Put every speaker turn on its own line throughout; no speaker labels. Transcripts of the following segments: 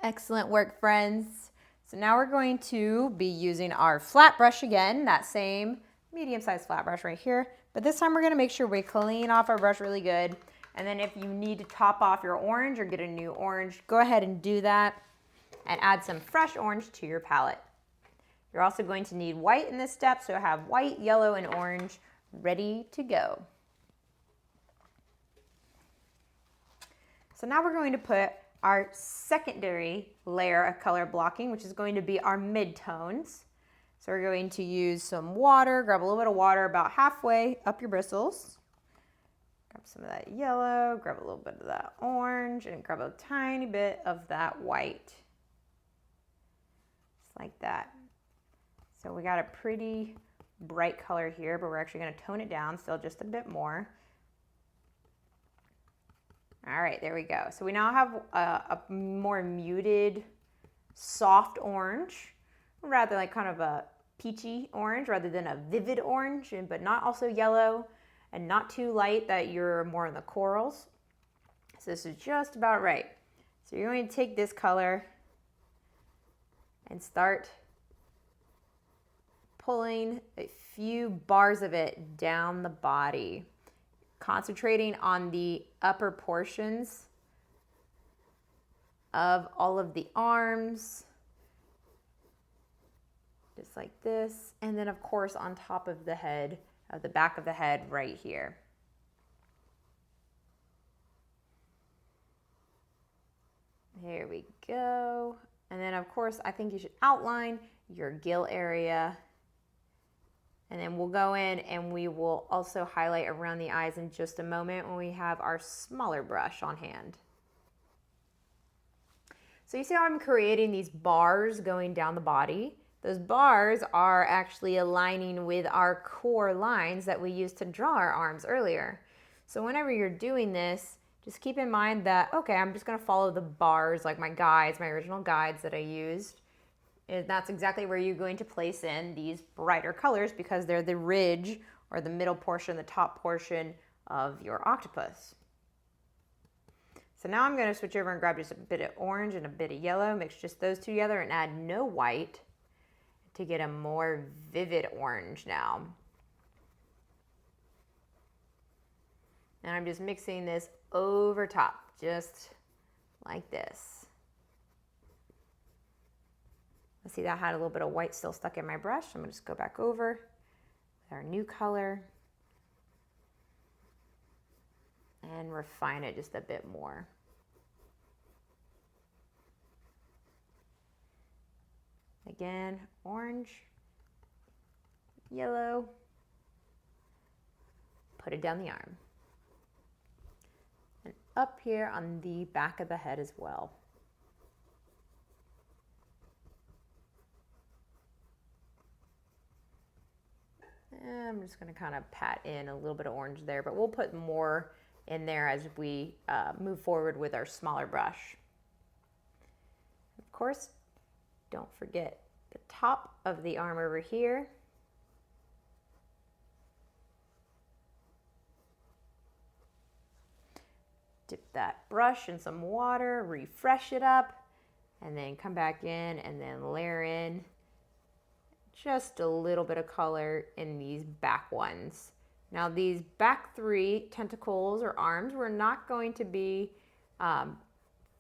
Excellent work, friends. So now we're going to be using our flat brush again, that same medium-sized flat brush right here. But this time we're gonna make sure we clean off our brush really good. And then if you need to top off your orange or get a new orange, go ahead and do that and add some fresh orange to your palette. You're also going to need white in this step, so have white, yellow, and orange ready to go. So now we're going to put our secondary layer of color blocking, which is going to be our midtones. So we're going to use some water, grab a little bit of water about halfway up your bristles. Grab some of that yellow, grab a little bit of that orange, and grab a tiny bit of that white. Just like that. So we got a pretty bright color here, but we're actually going to tone it down still just a bit more. All right, there we go. So we now have a more muted, soft orange, rather like kind of a peachy orange rather than a vivid orange, but not also yellow and not too light that you're more in the corals. So this is just about right. So you're going to take this color and start pulling a few bars of it down the body, concentrating on the upper portions of all of the arms, just like this, and then of course on top of the head, of the back of the head right here. There we go. And then of course I think you should outline your gill area. And then we'll go in and we will also highlight around the eyes in just a moment when we have our smaller brush on hand. So you see how I'm creating these bars going down the body? Those bars are actually aligning with our core lines that we used to draw our arms earlier. So whenever you're doing this, just keep in mind that, okay, I'm just gonna follow the bars like my guides, my original guides that I used. And that's exactly where you're going to place in these brighter colors because they're the ridge or the middle portion, the top portion of your octopus. So now I'm going to switch over and grab just a bit of orange and a bit of yellow, mix just those two together and add no white to get a more vivid orange now. And I'm just mixing this over top, just like this. See, that had a little bit of white still stuck in my brush. I'm gonna just go back over with our new color and refine it just a bit more. Again, orange, yellow, put it down the arm. And up here on the back of the head as well. I'm just going to kind of pat in a little bit of orange there, but we'll put more in there as we move forward with our smaller brush. Of course, don't forget the top of the arm over here. Dip that brush in some water, refresh it up, and then come back in and then layer in just a little bit of color in these back ones. Now these back three tentacles or arms, we're not going to be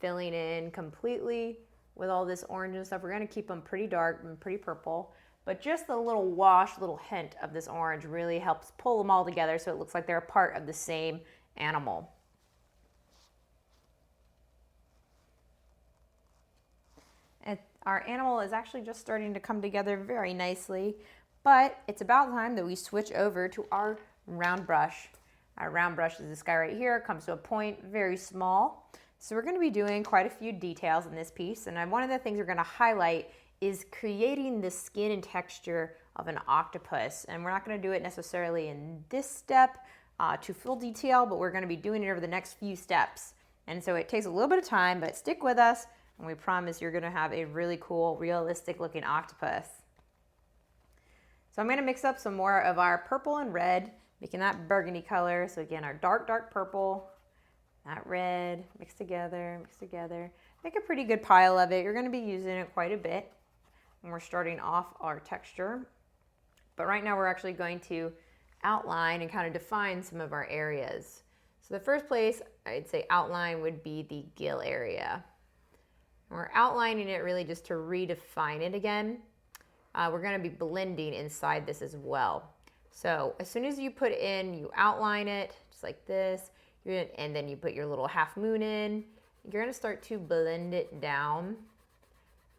filling in completely with all this orange and stuff. We're going to keep them pretty dark and pretty purple, but just a little wash, little hint of this orange really helps pull them all together so it looks like they're a part of the same animal. Our animal is actually just starting to come together very nicely, but it's about time that we switch over to our round brush. Our round brush is this guy right here, comes to a point, very small. So we're going to be doing quite a few details in this piece, and one of the things we're going to highlight is creating the skin and texture of an octopus. And we're not going to do it necessarily in this step to full detail, but we're going to be doing it over the next few steps. And so it takes a little bit of time, but stick with us. And we promise you're going to have a really cool, realistic looking octopus. So I'm going to mix up some more of our purple and red, making that burgundy color. So again, our dark, dark purple, that red, mix together, make a pretty good pile of it. You're going to be using it quite a bit when we're starting off our texture. But right now we're actually going to outline and kind of define some of our areas. So the first place I'd say outline would be the gill area. We're outlining it really just to redefine it again. We're going to be blending inside this as well. So as soon as you put in, you outline it just like this, and then you put your little half moon in, you're going to start to blend it down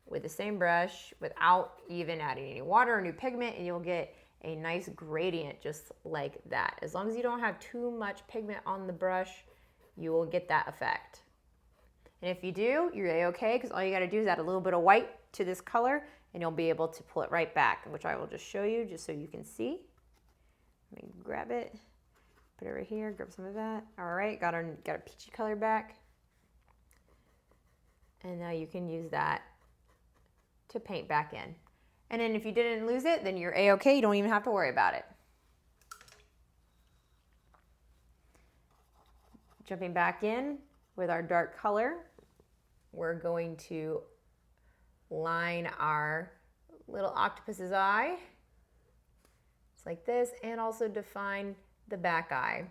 with the same brush without even adding any water or new pigment, and you'll get a nice gradient just like that. As long as you don't have too much pigment on the brush, you will get that effect. And if you do, you're A-okay, because all you got to do is add a little bit of white to this color, and you'll be able to pull it right back, which I will just show you just so you can see. Let me grab it, put it right here, grab some of that. All right, got a peachy color back. And now you can use that to paint back in. And then if you didn't lose it, then you're A-okay. You don't even have to worry about it. Jumping back in with our dark color, we're going to line our little octopus's eye, just like this, and also define the back eye.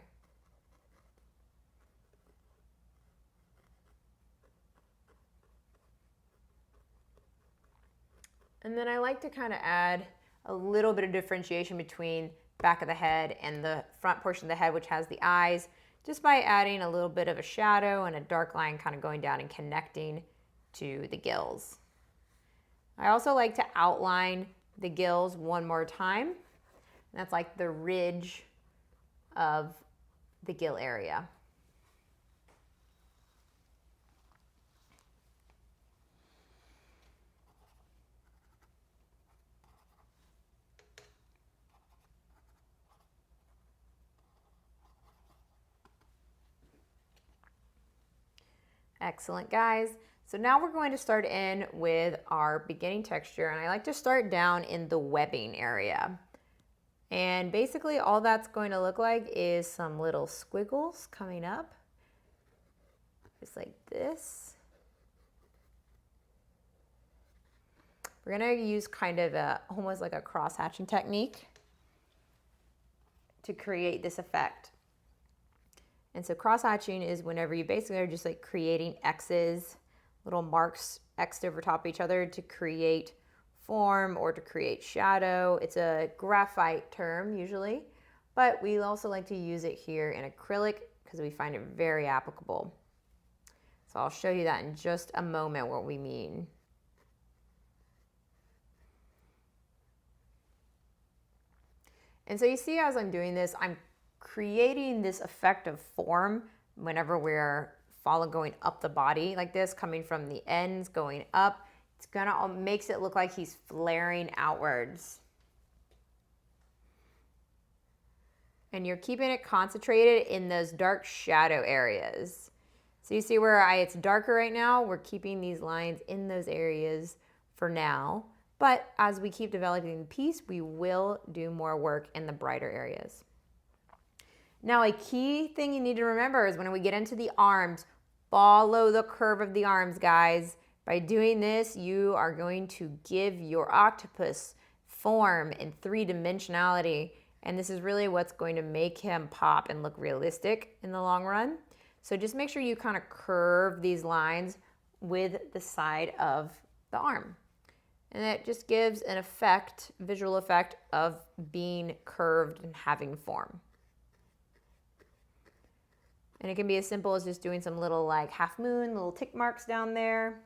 And then I like to kind of add a little bit of differentiation between back of the head and the front portion of the head, which has the eyes, just by adding a little bit of a shadow and a dark line kind of going down and connecting to the gills. I also like to outline the gills one more time. That's like the ridge of the gill area. Excellent, guys. So now we're going to start in with our beginning texture, and I like to start down in the webbing area. And basically all that's going to look like is some little squiggles coming up, just like this. We're gonna use kind of almost like a cross-hatching technique to create this effect. And so cross-hatching is whenever you basically are just like creating X's, little marks X'd over top of each other to create form or to create shadow. It's a graphite term usually, but we also like to use it here in acrylic because we find it very applicable. So I'll show you that in just a moment what we mean. And so you see as I'm doing this, I'm creating this effect of form whenever we're going up the body like this, coming from the ends, going up. It's gonna makes it look like he's flaring outwards. And you're keeping it concentrated in those dark shadow areas. So you see where it's darker right now, we're keeping these lines in those areas for now. But as we keep developing the piece, we will do more work in the brighter areas. Now, a key thing you need to remember is when we get into the arms, follow the curve of the arms, guys. By doing this, you are going to give your octopus form and three-dimensionality, and this is really what's going to make him pop and look realistic in the long run. So just make sure you kind of curve these lines with the side of the arm. And it just gives an effect, visual effect of being curved and having form. And it can be as simple as just doing some little like half moon, little tick marks down there.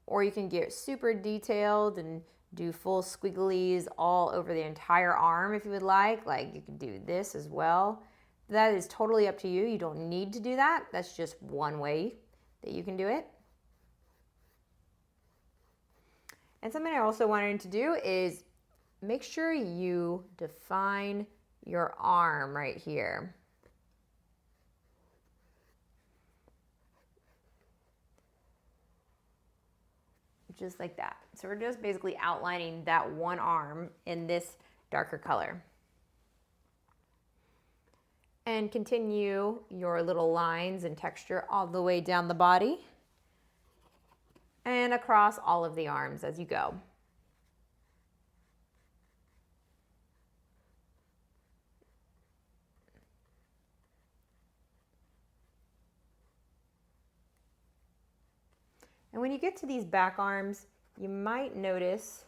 Or you can get super detailed and do full squigglies all over the entire arm if you would like. Like you can do this as well. That is totally up to you. You don't need to do that. That's just one way that you can do it. And something I also wanted to do is make sure you define your arm right here. Just like that. So we're just basically outlining that one arm in this darker color. And continue your little lines and texture all the way down the body. and across all of the arms as you go. And when you get to these back arms, you might notice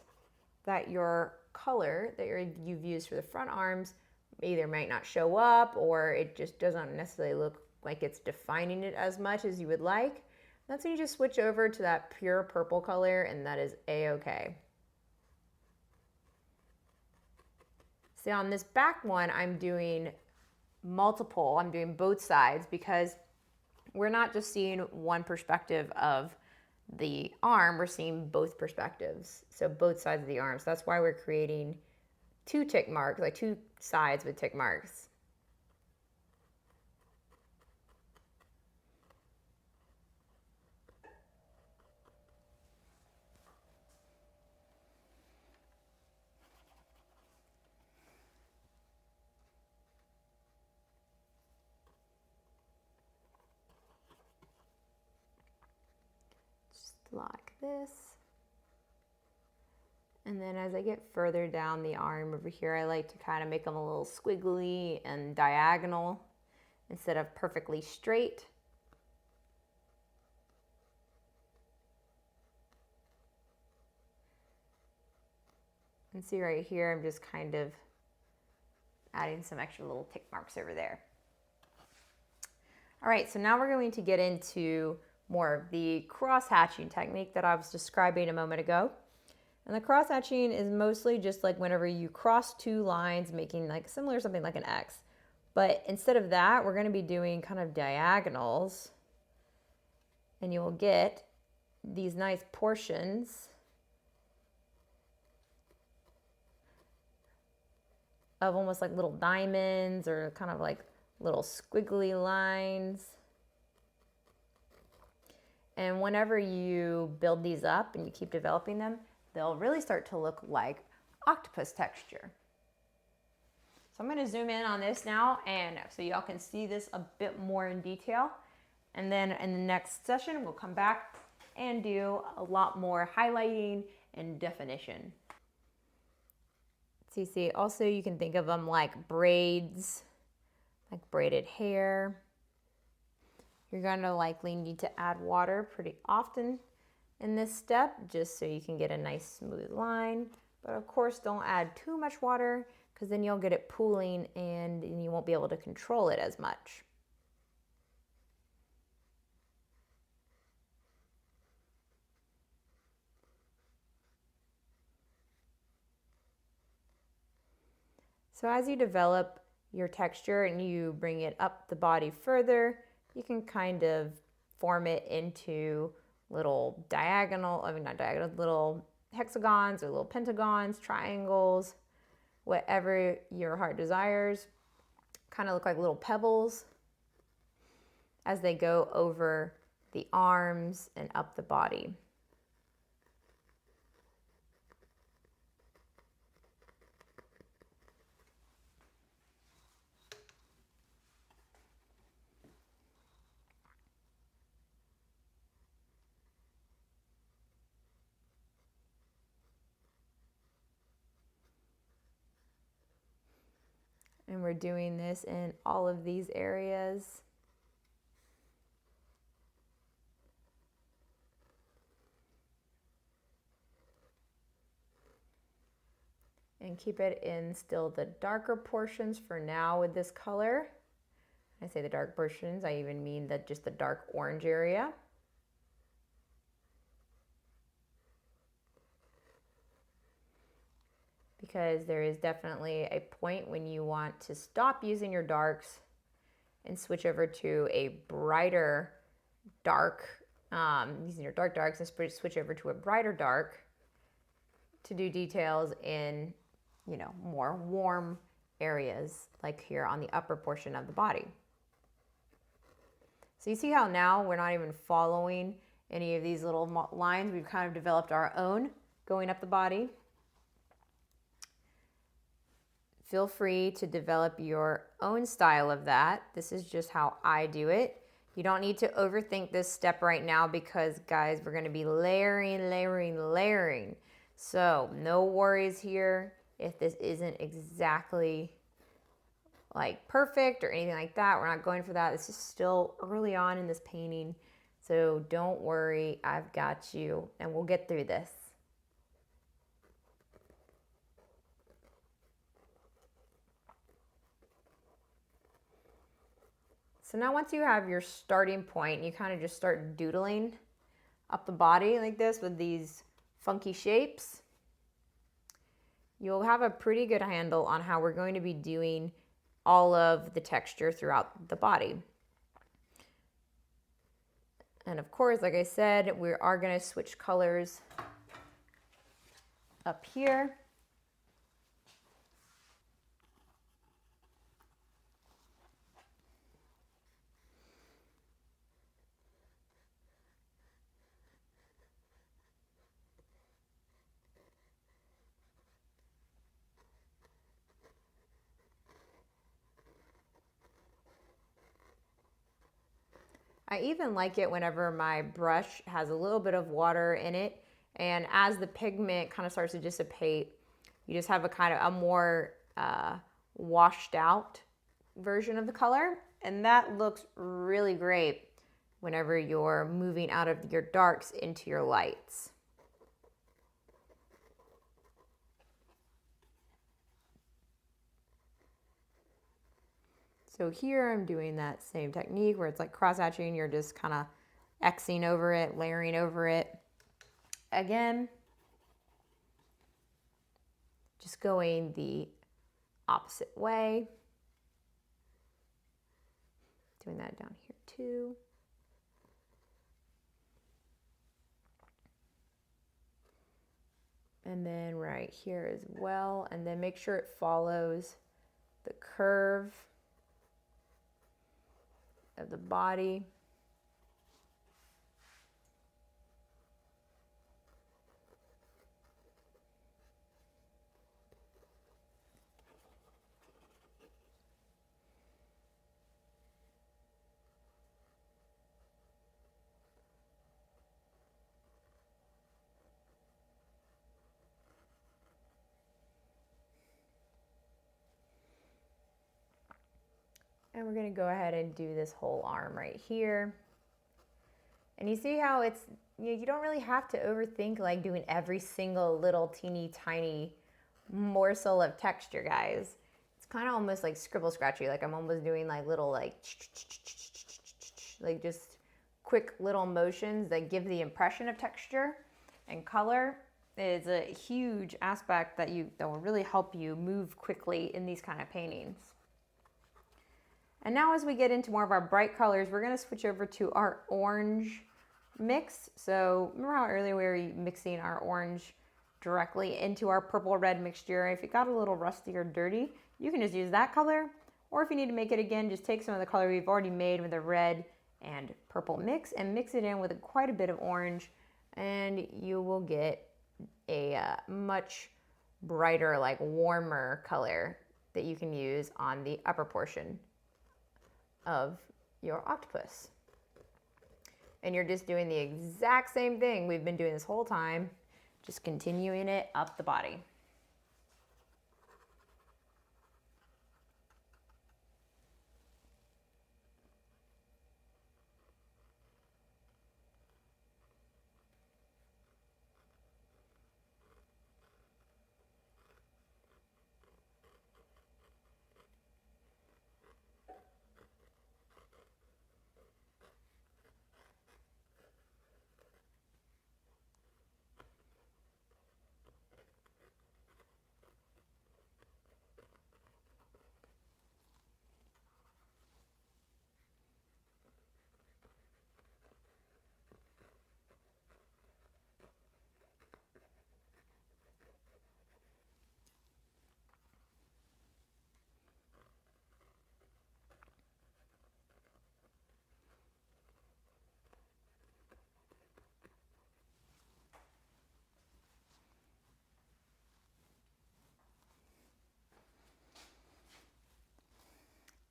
that your color that you've used for the front arms either might not show up, or it just doesn't necessarily look like it's defining it as much as you would like. That's when you just switch over to that pure purple color, and that is a-okay. See, on this back one, I'm doing multiple. I'm doing both sides because we're not just seeing one perspective of the arm, we're seeing both perspectives. So both sides of the arm. So that's why we're creating two tick marks, like two sides with tick marks. Like this. And then as I get further down the arm over here, I like to kind of make them a little squiggly and diagonal instead of perfectly straight. And see right here, I'm just kind of adding some extra little tick marks over there. All right, so now we're going to get into more of the cross-hatching technique that I was describing a moment ago. And the cross-hatching is mostly just like whenever you cross two lines, making like similar something like an X. But instead of that, we're going to be doing kind of diagonals. And you will get these nice portions of almost like little diamonds or kind of like little squiggly lines. And whenever you build these up and you keep developing them, they'll really start to look like octopus texture. So I'm going to zoom in on this now, and so y'all can see this a bit more in detail. And then in the next session, we'll come back and do a lot more highlighting and definition. So you see, also you can think of them like braids, like braided hair. You're going to likely need to add water pretty often in this step just so you can get a nice smooth line. But of course, don't add too much water because then you'll get it pooling and you won't be able to control it as much. So as you develop your texture and you bring it up the body further, you can kind of form it into little little hexagons or little pentagons, triangles, whatever your heart desires. Kind of look like little pebbles as they go over the arms and up the body. And we're doing this in all of these areas. And keep it in still the darker portions for now with this color. I say the dark portions, I even mean just the dark orange area. Because there is definitely a point when you want to stop using your darks and switch over to a brighter dark, using your darks and switch over to a brighter dark to do details in, more warm areas, like here on the upper portion of the body. So you see how now we're not even following any of these little lines. We've kind of developed our own going up the body. Feel free to develop your own style of that. This is just how I do it. You don't need to overthink this step right now because, guys, we're going to be layering, layering, layering. So no worries here if this isn't exactly like perfect or anything like that. We're not going for that. This is still early on in this painting. So don't worry, I've got you, and we'll get through this. So now once you have your starting point, you kind of just start doodling up the body like this with these funky shapes. You'll have a pretty good handle on how we're going to be doing all of the texture throughout the body. And of course, like I said, we are going to switch colors up here. I even like it whenever my brush has a little bit of water in it, and as the pigment kind of starts to dissipate, you just have a kind of a more washed out version of the color, and that looks really great whenever you're moving out of your darks into your lights. So here I'm doing that same technique where it's like cross-hatching, you're just kind of Xing over it, layering over it. Again, just going the opposite way. Doing that down here too. And then right here as well. And then make sure it follows the curve of the body. And we're going to go ahead and do this whole arm right here. And you see how it's, you don't really have to overthink like doing every single little teeny tiny morsel of texture, guys. It's kind of almost like scribble scratchy. Like I'm almost doing like little like just quick little motions that give the impression of texture and color. Is a huge aspect that will really help you move quickly in these kind of paintings. And now as we get into more of our bright colors, we're going to switch over to our orange mix. So remember how earlier we were mixing our orange directly into our purple red mixture. If it got a little rusty or dirty, you can just use that color. Or if you need to make it again, just take some of the color we've already made with the red and purple mix and mix it in with quite a bit of orange, and you will get a much brighter, like warmer color that you can use on the upper portion of your octopus. And you're just doing the exact same thing we've been doing this whole time, just continuing it up the body.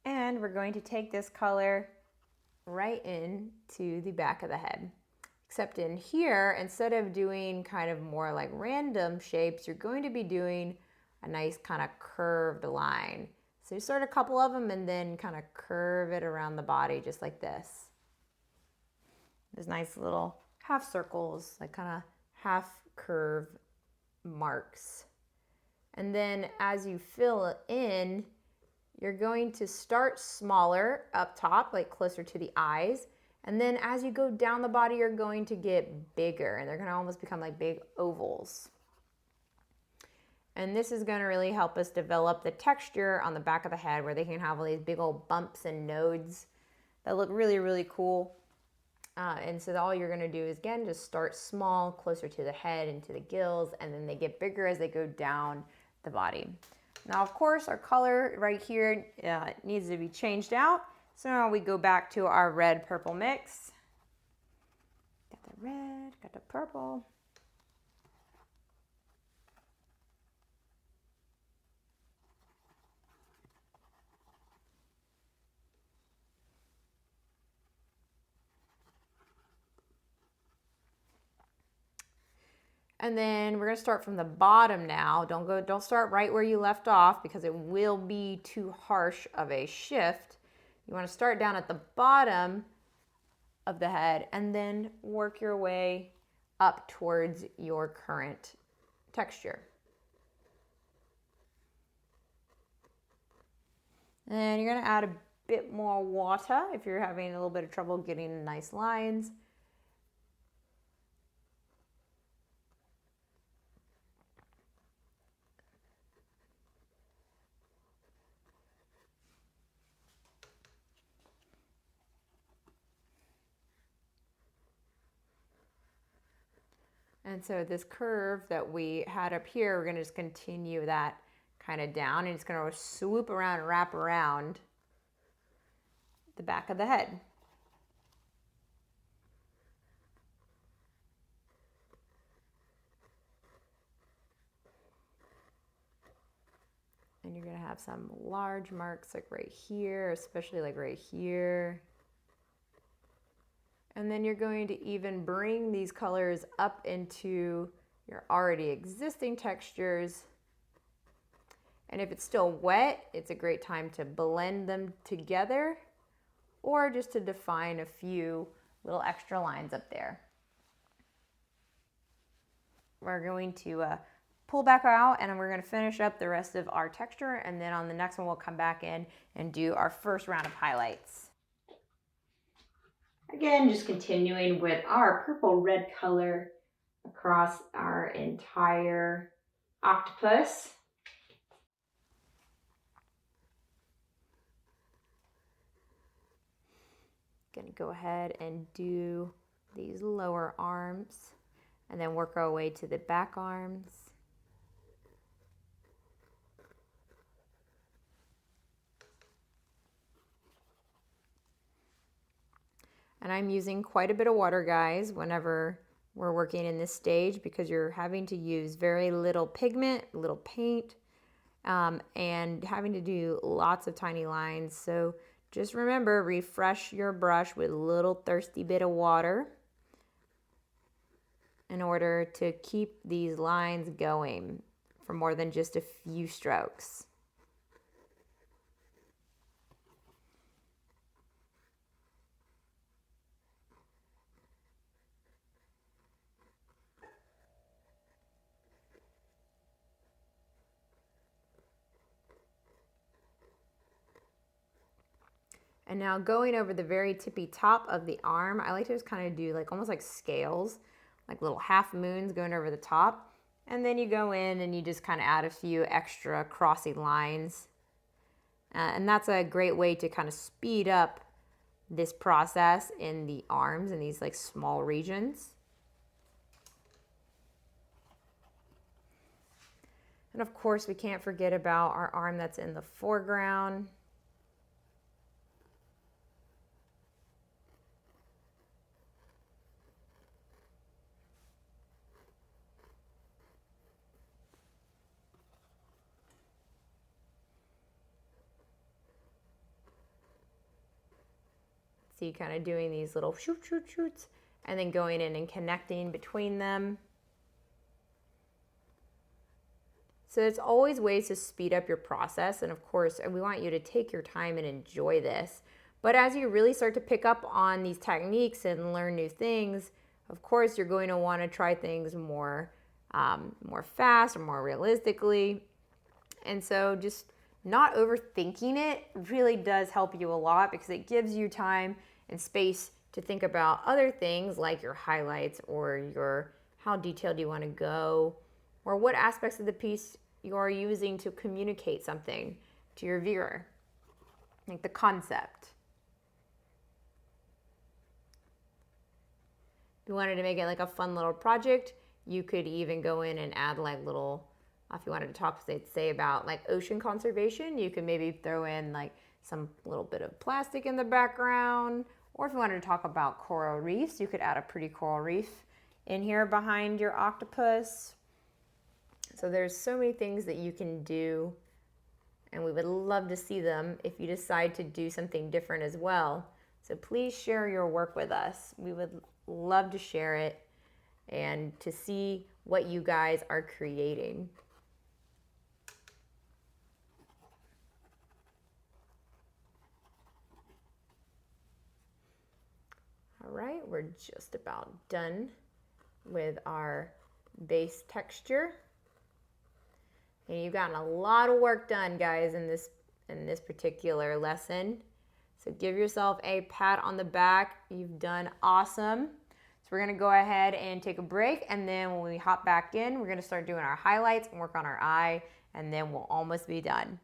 And we're going to take this color right into the back of the head. Except in here, instead of doing kind of more like random shapes, you're going to be doing a nice kind of curved line. So you start a couple of them and then kind of curve it around the body just like this. There's nice little half circles, like kind of half curve marks. And then as you fill it in, you're going to start smaller up top, like closer to the eyes. And then as you go down the body, you're going to get bigger and they're going to almost become like big ovals. And this is going to really help us develop the texture on the back of the head where they can have all these big old bumps and nodes that look really, really cool. And so all you're going to do is, again, just start small, closer to the head and to the gills, and then they get bigger as they go down the body. Now, of course, our color right here needs to be changed out. So now we go back to our red-purple mix. Got the red, got the purple. And then we're going to start from the bottom now. Don't start right where you left off because it will be too harsh of a shift. You want to start down at the bottom of the head and then work your way up towards your current texture. And you're going to add a bit more water if you're having a little bit of trouble getting nice lines. And so this curve that we had up here, we're going to just continue that kind of down, and it's going to swoop around and wrap around the back of the head. And you're going to have some large marks like right here, especially like right here. And then you're going to even bring these colors up into your already existing textures. And if it's still wet, it's a great time to blend them together or just to define a few little extra lines up there. We're going to pull back out and we're going to finish up the rest of our texture, and then on the next one we'll come back in and do our first round of highlights. Again, just continuing with our purple red color across our entire octopus. Gonna go ahead and do these lower arms and then work our way to the back arms. And I'm using quite a bit of water, guys, whenever we're working in this stage, because you're having to use very little pigment, little paint, and having to do lots of tiny lines. So just remember, refresh your brush with a little thirsty bit of water in order to keep these lines going for more than just a few strokes. And now going over the very tippy top of the arm, I like to just kind of do like almost like scales, like little half moons going over the top. And then you go in and you just kind of add a few extra crossing lines. And that's a great way to kind of speed up this process in the arms in these like small regions. And of course, we can't forget about our arm that's in the foreground. See, kind of doing these little shoots, and then going in and connecting between them. So it's always ways to speed up your process. And of course, we want you to take your time and enjoy this. But as you really start to pick up on these techniques and learn new things, of course, you're going to want to try things more fast or more realistically. And so just not overthinking it really does help you a lot, because it gives you time and space to think about other things like your highlights or how detailed you want to go, or what aspects of the piece you are using to communicate something to your viewer, like the concept. If you wanted to make it like a fun little project, you could even go in and add like little, if you wanted to talk, say about like ocean conservation, you could maybe throw in like some little bit of plastic in the background. Or if you wanted to talk about coral reefs, you could add a pretty coral reef in here behind your octopus. So there's so many things that you can do, and we would love to see them if you decide to do something different as well. So please share your work with us. We would love to share it and to see what you guys are creating. All right, we're just about done with our base texture. And you've gotten a lot of work done, guys, in this particular lesson. So give yourself a pat on the back. You've done awesome. So we're gonna go ahead and take a break, and then when we hop back in, we're gonna start doing our highlights and work on our eye, and then we'll almost be done.